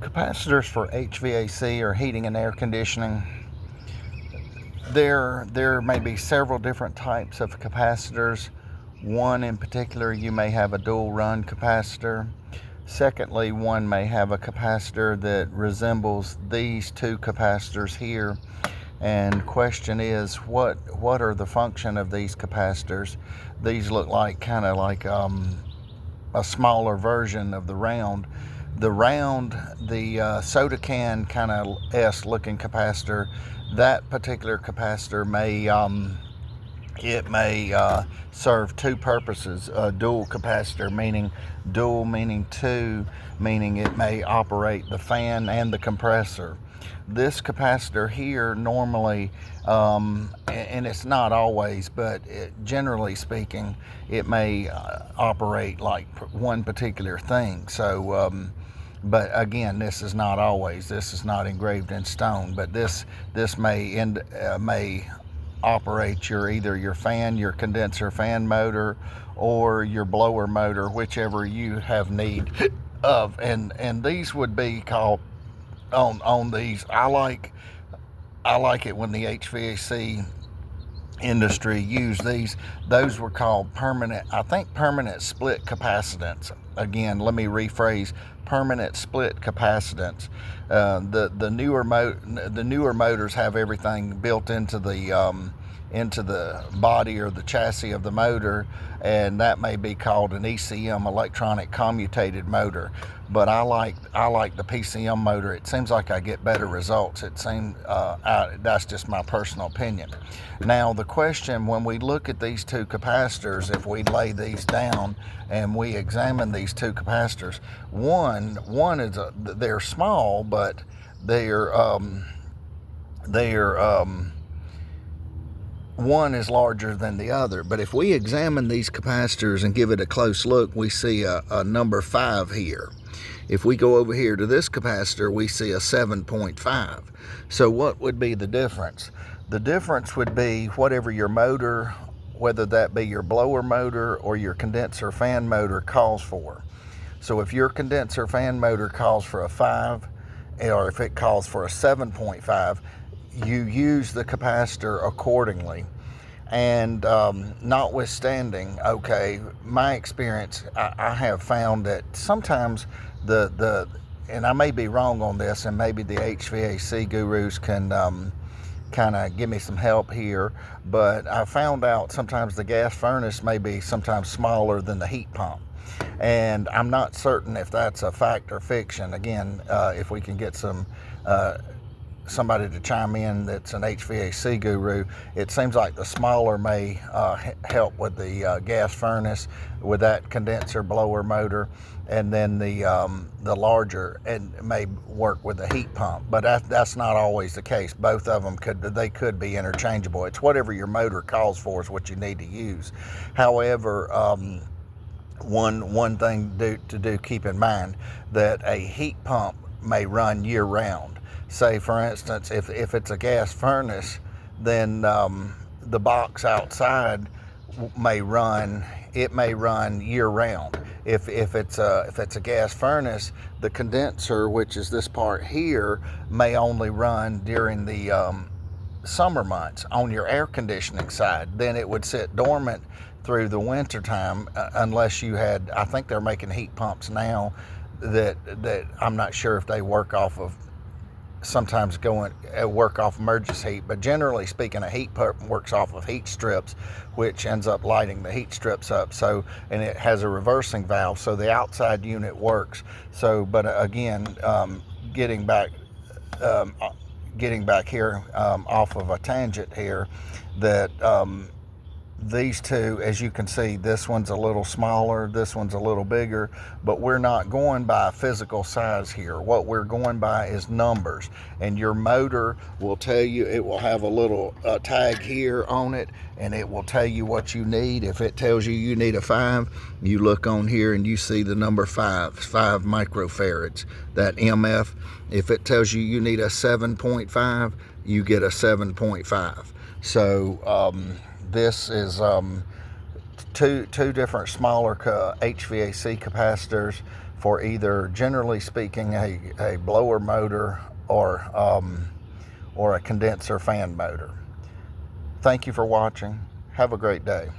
Capacitors for HVAC or heating and air conditioning. There may be several different types of capacitors. One in particular, you may have a dual run capacitor. Secondly, one may have a capacitor that resembles these two capacitors here. And question is, what are the function of these capacitors? These look like kind of like a smaller version of the round. The soda can kind of S looking capacitor, that particular capacitor may serve two purposes. A dual capacitor, meaning dual meaning two, meaning it may operate the fan and the compressor. This capacitor here normally, and it's not always, but generally speaking, it may operate like one particular thing. So but again, this is not always. This is not engraved in stone. But this may operate either your fan, your condenser fan motor, or your blower motor, whichever you have need of. And these would be called on these. I like it when the HVAC industry used these. Those were called permanent split capacitance. Again, let me rephrase: permanent split capacitance. The newer motors have everything built into the body or the chassis of the motor, and that may be called an ECM, electronic commutated motor. But I like the PCM motor. It seems like I get better results. That's just my personal opinion. Now the question, when we look at these two capacitors, if we lay these down and we examine these two capacitors, one is they're small, but they're one is larger than the other. But if we examine these capacitors and give it a close look, we see a number 5 here. If we go over here to this capacitor, we see a 7.5. So what would be the difference? The difference would be whatever your motor, whether that be your blower motor or your condenser fan motor, calls for. So if your condenser fan motor calls for a 5, or if it calls for a 7.5, you use the capacitor accordingly. And notwithstanding, okay, my experience, I have found that sometimes and I may be wrong on this, and maybe the HVAC gurus can kind of give me some help here, but I found out sometimes the gas furnace may be sometimes smaller than the heat pump. And I'm not certain if that's a fact or fiction. Again, if we can get somebody to chime in that's an HVAC guru, it seems like the smaller may help with the gas furnace with that condenser blower motor, and then the larger and may work with the heat pump. But that's not always the case. Both of them could be interchangeable. It's whatever your motor calls for is what you need to use. However, one thing to keep in mind, that a heat pump may run year round. Say for instance, if it's a gas furnace, then the box outside may run year round. If it's a gas furnace, the condenser, which is this part here, may only run during the summer months. On your air conditioning side, then it would sit dormant through the winter time, unless you had, I think they're making heat pumps now that I'm not sure if they work off of, sometimes work off emergency heat, but generally speaking, a heat pump works off of heat strips, which ends up lighting the heat strips up. So, and it has a reversing valve, so the outside unit works. So, but again, getting back here off of a tangent here, that these two, as you can see, this one's a little smaller, this one's a little bigger, but we're not going by physical size here. What we're going by is numbers. And your motor will tell you, it will have a little tag here on it, and it will tell you what you need. If it tells you need a 5, you look on here and you see the number 5 microfarads, that MF. If it tells you need a 7.5, you get a 7.5. So this is two different smaller HVAC capacitors for either, generally speaking, a blower motor or a condenser fan motor. Thank you for watching. Have a great day.